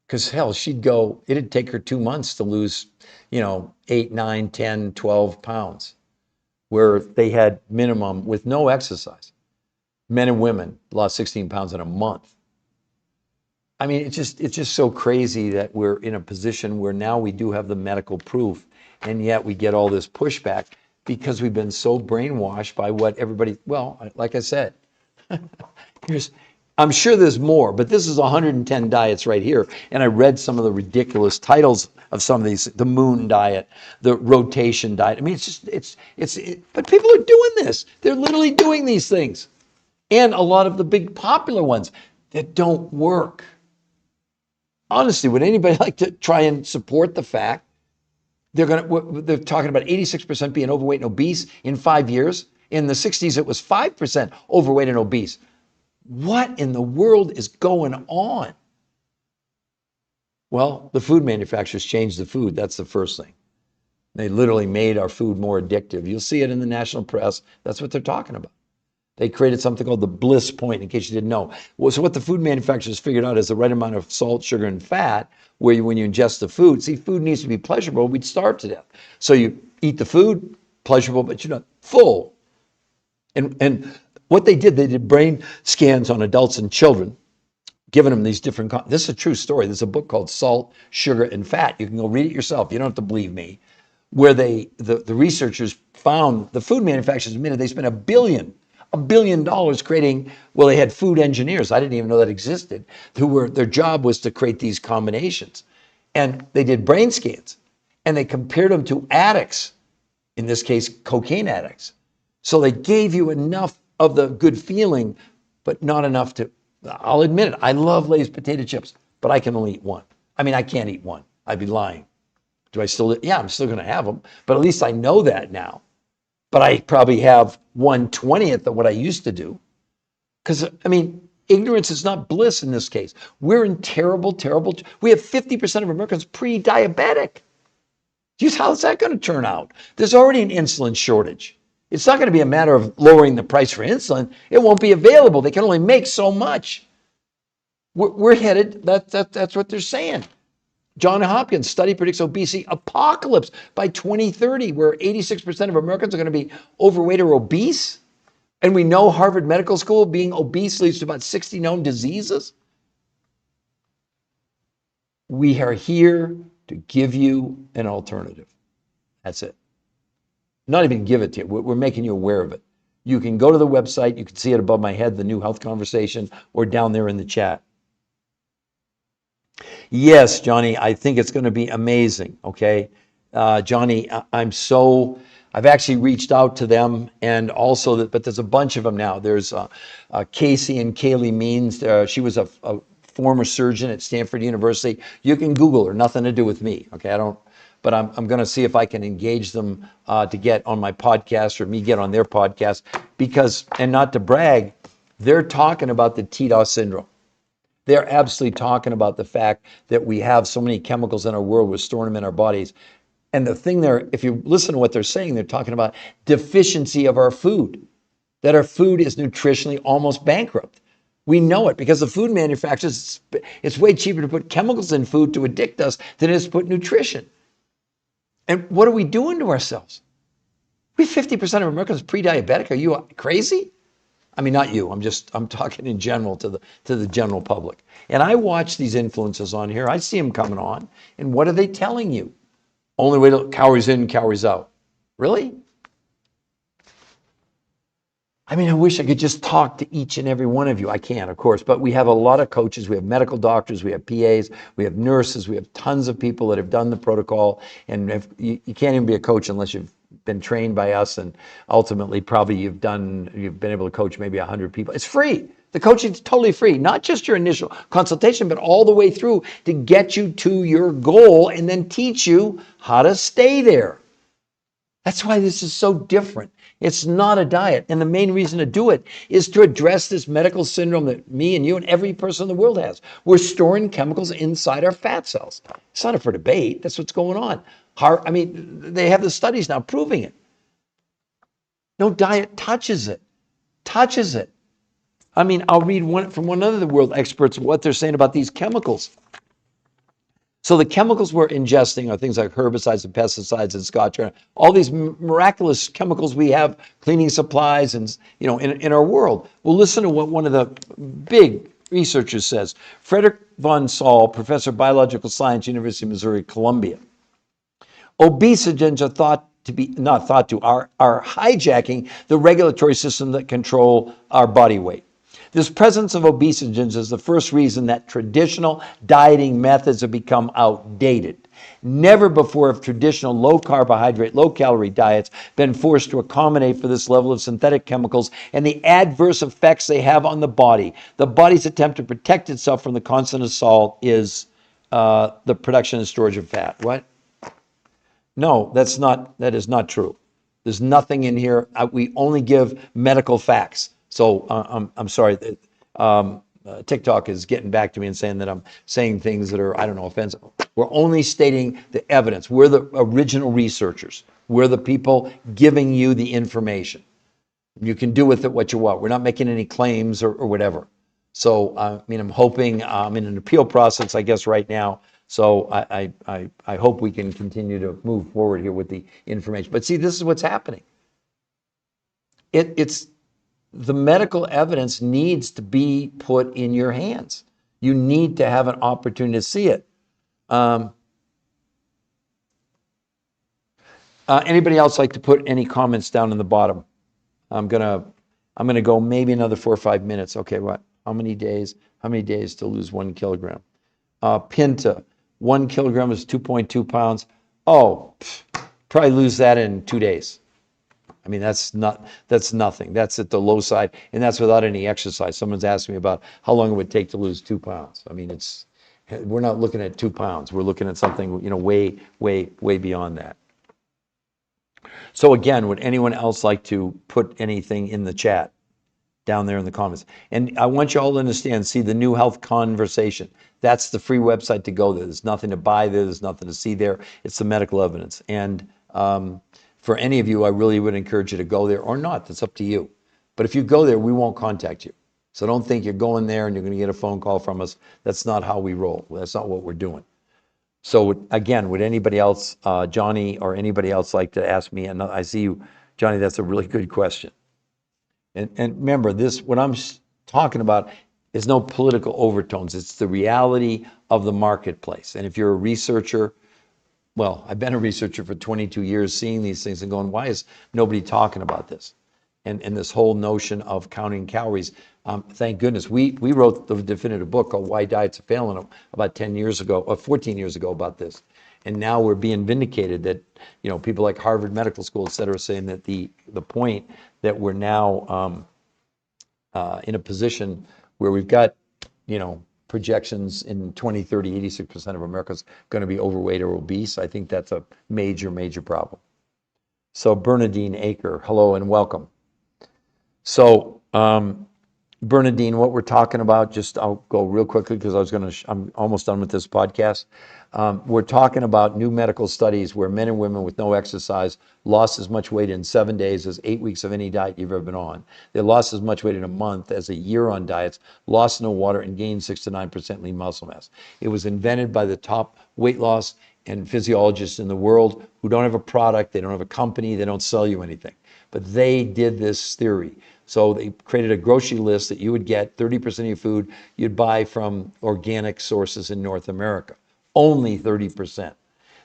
Because hell, she'd go, it'd take her 2 months to lose, 8, 9, 10, 12 pounds, where they had minimum with no exercise. Men and women lost 16 pounds in a month. I mean, it's just so crazy that we're in a position where now we do have the medical proof, and yet we get all this pushback because we've been so brainwashed by what everybody, well, like I said, I'm sure there's more, but this is 110 diets right here. And I read some of the ridiculous titles of some of these, the moon diet, the rotation diet. I mean, but people are doing this. They're literally doing these things. And a lot of the big popular ones that don't work. Honestly, would anybody like to try and support the fact they're talking about 86% being overweight and obese in 5 years? In the 60s, it was 5% overweight and obese. What in the world is going on? Well, the food manufacturers changed the food. That's the first thing. They literally made our food more addictive. You'll see it in the national press. That's what they're talking about. They created something called the bliss point, in case you didn't know. Well, so what the food manufacturers figured out is the right amount of salt, sugar, and fat, where when you ingest the food, see, food needs to be pleasurable. We'd starve to death. So you eat the food, pleasurable, but you're not full. And what they did brain scans on adults and children, giving them these different, this is a true story. There's a book called Salt, Sugar, and Fat. You can go read it yourself. You don't have to believe me. Where the researchers found, the food manufacturers admitted they spent $1 billion creating, well, they had food engineers. I didn't even know that existed, their job was to create these combinations. And they did brain scans and they compared them to addicts, in this case, cocaine addicts. So they gave you enough of the good feeling, but not enough to, I'll admit it, I love Lay's potato chips, but I can only eat one. I mean, I can't eat one. I'd be lying. Do I still? Yeah, I'm still going to have them, but at least I know that now. But I probably have 1/20th of what I used to do. Because, I mean, ignorance is not bliss in this case. We're in terrible, we have 50% of Americans pre-diabetic. How's that going to turn out? There's already an insulin shortage. It's not going to be a matter of lowering the price for insulin. It won't be available. They can only make so much. We're headed, that's what they're saying. Johns Hopkins study predicts obesity apocalypse by 2030, where 86% of Americans are going to be overweight or obese. And we know Harvard Medical School being obese leads to about 60 known diseases. We are here to give you an alternative. That's it. Not even give it to you. We're making you aware of it. You can go to the website. You can see it above my head, the New Health Conversation, or down there in the chat. Yes, Johnny, I think it's going to be amazing. Okay. Johnny, I've actually reached out to them, and also, but there's a bunch of them now. There's Casey and Kaylee Means. She was a former surgeon at Stanford University. You can Google her, nothing to do with me. Okay. But I'm going to see if I can engage them to get on my podcast, or me get on their podcast, because, and not to brag, they're talking about the TDOS syndrome. They're absolutely talking about the fact that we have so many chemicals in our world, we're storing them in our bodies. And the thing if you listen to what they're saying, they're talking about deficiency of our food, that our food is nutritionally almost bankrupt. We know it because the food manufacturers, it's way cheaper to put chemicals in food to addict us than it is to put nutrition. And what are we doing to ourselves? We have 50% of Americans pre-diabetic. Are you crazy? I mean, not you. I'm talking in general to the general public. And I watch these influencers on here. I see them coming on. And what are they telling you? Only way to calories in, calories out. Really? I mean, I wish I could just talk to each and every one of you. I can't, of course, but we have a lot of coaches. We have medical doctors, we have PAs, we have nurses, we have tons of people that have done the protocol. And you can't even be a coach unless you've been trained by us, and ultimately probably you've been able to coach maybe 100 people. It's free. The coaching is totally free, not just your initial consultation, but all the way through to get you to your goal and then teach you how to stay there. That's why this is so different. It's not a diet. And the main reason to do it is to address this medical syndrome that me and you and every person in the world has. We're storing chemicals inside our fat cells. It's not up for debate. That's what's going on. I mean, they have the studies now proving it. No diet touches it. I mean, I'll read one from one of the world experts, what they're saying about these chemicals. So the chemicals we're ingesting are things like herbicides and pesticides and scotch, all these miraculous chemicals we have, cleaning supplies, and in our world. Well, listen to what one of the big researchers says. Frederick von Saul, professor of biological science, University of Missouri, Columbia. Obesogens are are hijacking the regulatory system that control our body weight. This presence of obesogens is the first reason that traditional dieting methods have become outdated. Never before have traditional low carbohydrate, low calorie diets been forced to accommodate for this level of synthetic chemicals and the adverse effects they have on the body. The body's attempt to protect itself from the constant assault is the production and storage of fat. What? No, that is not true. There's nothing in here. We only give medical facts. So I'm sorry. TikTok is getting back to me and saying that I'm saying things that are, I don't know, offensive. We're only stating the evidence. We're the original researchers. We're the people giving you the information. You can do with it what you want. We're not making any claims or whatever. So, I mean, I'm hoping I'm in an appeal process, I guess, right now. So I hope we can continue to move forward here with the information. But see, this is what's happening. It's the medical evidence needs to be put in your hands. You need to have an opportunity to see it. Anybody else like to put any comments down in the bottom? I'm gonna go maybe another 4 or 5 minutes. Okay, what? How many days? How many days to lose 1 kilogram? Pinta, 1 kilogram is 2.2 pounds. Oh, probably lose that in 2 days. I mean, that's nothing. That's at the low side, and that's without any exercise. Someone's asked me about how long it would take to lose 2 pounds. I mean, we're not looking at 2 pounds. We're looking at something, way beyond that. So again, would anyone else like to put anything in the chat down there in the comments? And I want you all to understand, see the New Health Conversation. That's the free website to go there. There's nothing to buy there. There's nothing to see there. It's the medical evidence. And for any of you, I really would encourage you to go there or not. That's up to you. But if you go there, we won't contact you. So don't think you're going there and you're going to get a phone call from us. That's not how we roll. That's not what we're doing. So again, would anybody else, Johnny or anybody else, like to ask me? And I see you, Johnny, that's a really good question. And remember, what I'm talking about is no political overtones. It's the reality of the marketplace. And if you're a researcher, well, I've been a researcher for 22 years, seeing these things and going, why is nobody talking about this? And this whole notion of counting calories. Thank goodness. We wrote the definitive book called Why Diets Are Failing about 10 years ago, or 14 years ago about this. And now we're being vindicated that, people like Harvard Medical School, et cetera, are saying that the point that we're now in a position where we've got, projections in 2030, 86% of America's going to be overweight or obese. I think that's a major, major problem. So Bernadine Aker, hello and welcome. So Bernadine, what we're talking about, I'll go real quickly because I'm almost done with this podcast. We're talking about new medical studies where men and women with no exercise lost as much weight in 7 days as 8 weeks of any diet you've ever been on. They lost as much weight in a month as a year on diets, lost no water, and gained 6 to 9% lean muscle mass. It was invented by the top weight loss and physiologists in the world who don't have a product, they don't have a company, they don't sell you anything. But they did this theory. So they created a grocery list that you would get 30% of your food you'd buy from organic sources in North America. Only 30%.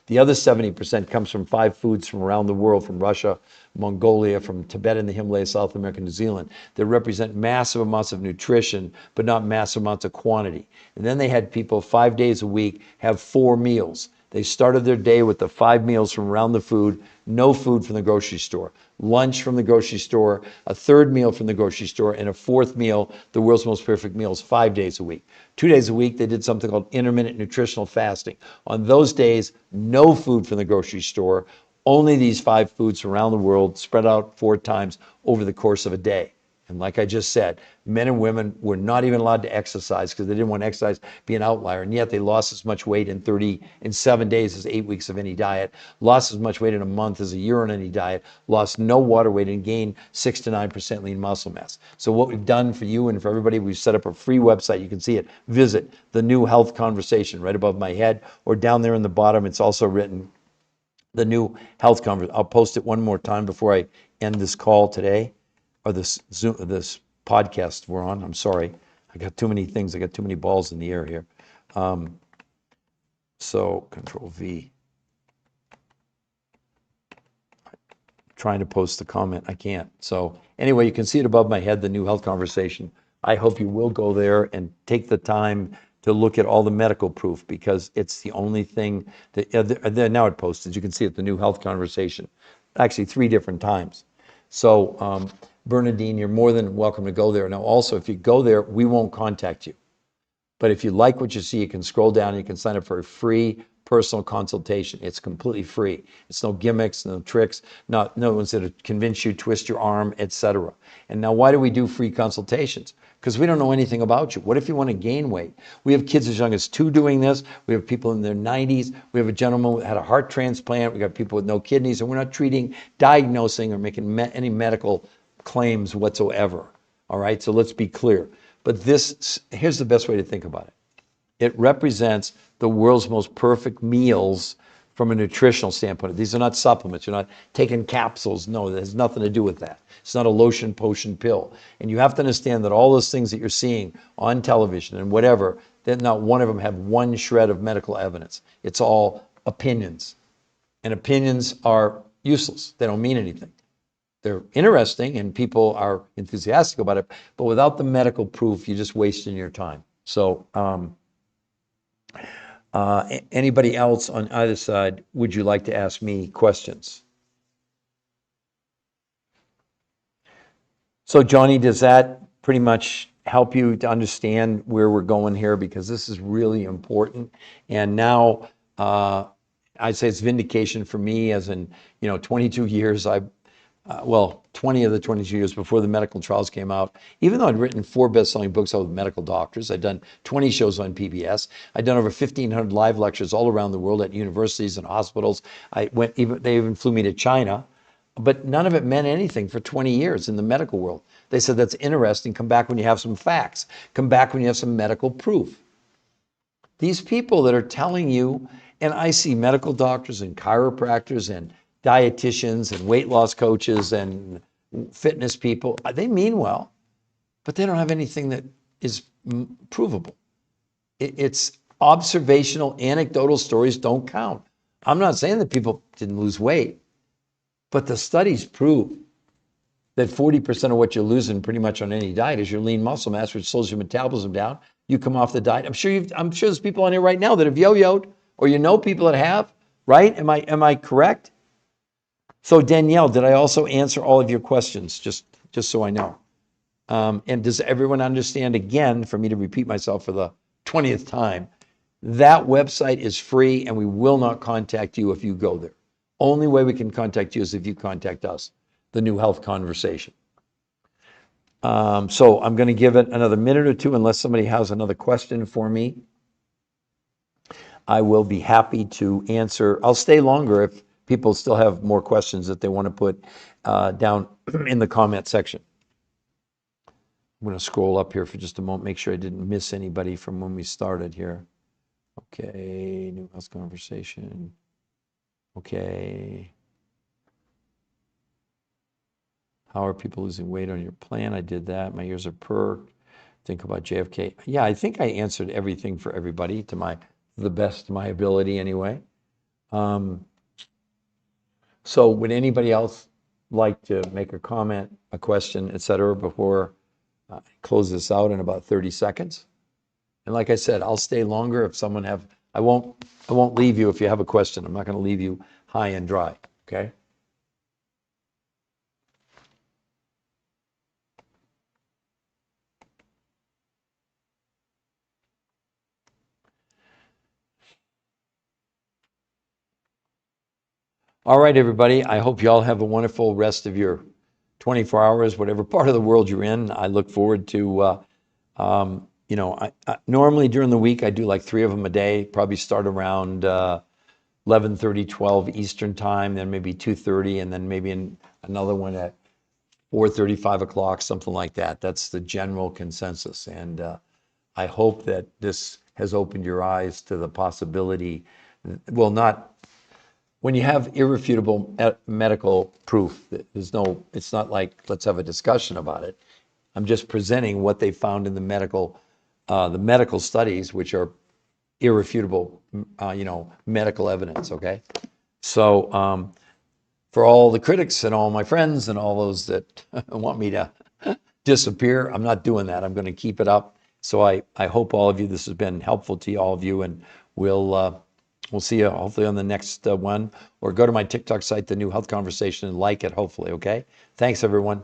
The other 70% comes from 5 foods from around the world, from Russia, Mongolia, from Tibet and the Himalayas, South America, New Zealand, that represent massive amounts of nutrition, but not massive amounts of quantity. And then they had people 5 days a week have 4 meals. They started their day with the 5 meals from around the food, no food from the grocery store, lunch from the grocery store, a third meal from the grocery store, and a fourth meal, the world's most perfect meals, 5 days a week. 2 days a week, they did something called intermittent nutritional fasting. On those days, no food from the grocery store, only these 5 foods from around the world spread out 4 times over the course of a day. And like I just said, men and women were not even allowed to exercise because they didn't want exercise to be an outlier. And yet they lost as much weight in 7 days as 8 weeks of any diet, lost as much weight in a month as a year on any diet, lost no water weight and gained 6 to 9% lean muscle mass. So what we've done for you and for everybody, we've set up a free website. You can see it. Visit the New Health Conversation right above my head, or down there in the bottom. It's also written the New Health Conversation. I'll post it one more time before I end this call today, or this podcast we're on. I'm sorry. I got too many things. I got too many balls in the air here. So Control V. Trying to post the comment. I can't. So anyway, you can see it above my head, the New Health Conversation. I hope you will go there and take the time to look at all the medical proof, because it's the only thing that now it posted. You can see it, the New Health Conversation, actually 3 different times. So Bernadine, you're more than welcome to go there. Now also, if you go there, we won't contact you. But if you like what you see, you can scroll down and you can sign up for a free personal consultation. It's completely free. It's no gimmicks, no tricks, no one's going to convince you, twist your arm, etc. And now, why do we do free consultations? Because we don't know anything about you. What if you want to gain weight? We have kids as young as 2 doing this. We have people in their 90s. We have a gentleman who had a heart transplant. We got people with no kidneys, and we're not treating, diagnosing, or making any medical claims whatsoever. All right, so let's be clear. But here's the best way to think about it. It represents the world's most perfect meals from a nutritional standpoint. These are not supplements. You're not taking capsules. No, it has nothing to do with that. It's not a lotion, potion, pill. And you have to understand that all those things that you're seeing on television and whatever, that not one of them have one shred of medical evidence. It's all opinions. And opinions are useless. They don't mean anything. They're interesting and people are enthusiastic about it, but without the medical proof, you're just wasting your time. So anybody else on either side, would you like to ask me questions? So Johnny, does that pretty much help you to understand where we're going here? Because this is really important. And now I'd say it's vindication for me, as in, 22 years, 20 of the 22 years before the medical trials came out, even though I'd written 4 best-selling books out with medical doctors, I'd done 20 shows on PBS, I'd done over 1,500 live lectures all around the world at universities and hospitals. They even flew me to China, but none of it meant anything for 20 years in the medical world. They said, that's interesting, come back when you have some facts, come back when you have some medical proof. These people that are telling you, and I see medical doctors and chiropractors and dietitians and weight loss coaches and fitness people, they mean well, but they don't have anything that is provable. It's observational, anecdotal stories don't count. I'm not saying that people didn't lose weight, but the studies prove that 40% of what you're losing pretty much on any diet is your lean muscle mass, which slows your metabolism down. You come off the diet. I'm sure there's people on here right now that have yo-yoed, or people that have, right? Am I correct? So Danielle, did I also answer all of your questions? Just so I know. And does everyone understand, again, for me to repeat myself for the 20th time, that website is free and we will not contact you if you go there. Only way we can contact you is if you contact us, the New Health Conversation. So I'm going to give it another minute or two unless somebody has another question for me. I will be happy to answer. I'll stay longer if people still have more questions that they want to put down in the comment section. I'm going to scroll up here for just a moment, make sure I didn't miss anybody from when we started here. Okay, New Health Conversation. Okay. How are people losing weight on your plan? I did that. My ears are perked. Think about JFK. Yeah, I think I answered everything for everybody to the best of my ability anyway. So would anybody else like to make a comment, a question, etc., before I close this out in about 30 seconds? And like I said, I'll stay longer if someone I won't leave you if you have a question. I'm not going to leave you high and dry, okay? All right, everybody. I hope you all have a wonderful rest of your 24 hours, whatever part of the world you're in. I look forward to, normally during the week, I do like 3 of them a day, probably start around 11:30, 12 Eastern time, then maybe 2:30, and then maybe another one at 4:30, 5 o'clock, something like that. That's the general consensus. And I hope that this has opened your eyes to the possibility, well, not when you have irrefutable medical proof. It's not like let's have a discussion about it. I'm just presenting what they found in the medical studies, which are irrefutable, medical evidence. Okay, so for all the critics and all my friends and all those that want me to disappear, I'm not doing that. I'm going to keep it up. So I hope all of you, this has been helpful to all of you, and we'll see you hopefully on the next one, or go to my TikTok site, The New Health Conversation, and like it, hopefully, okay? Thanks, everyone.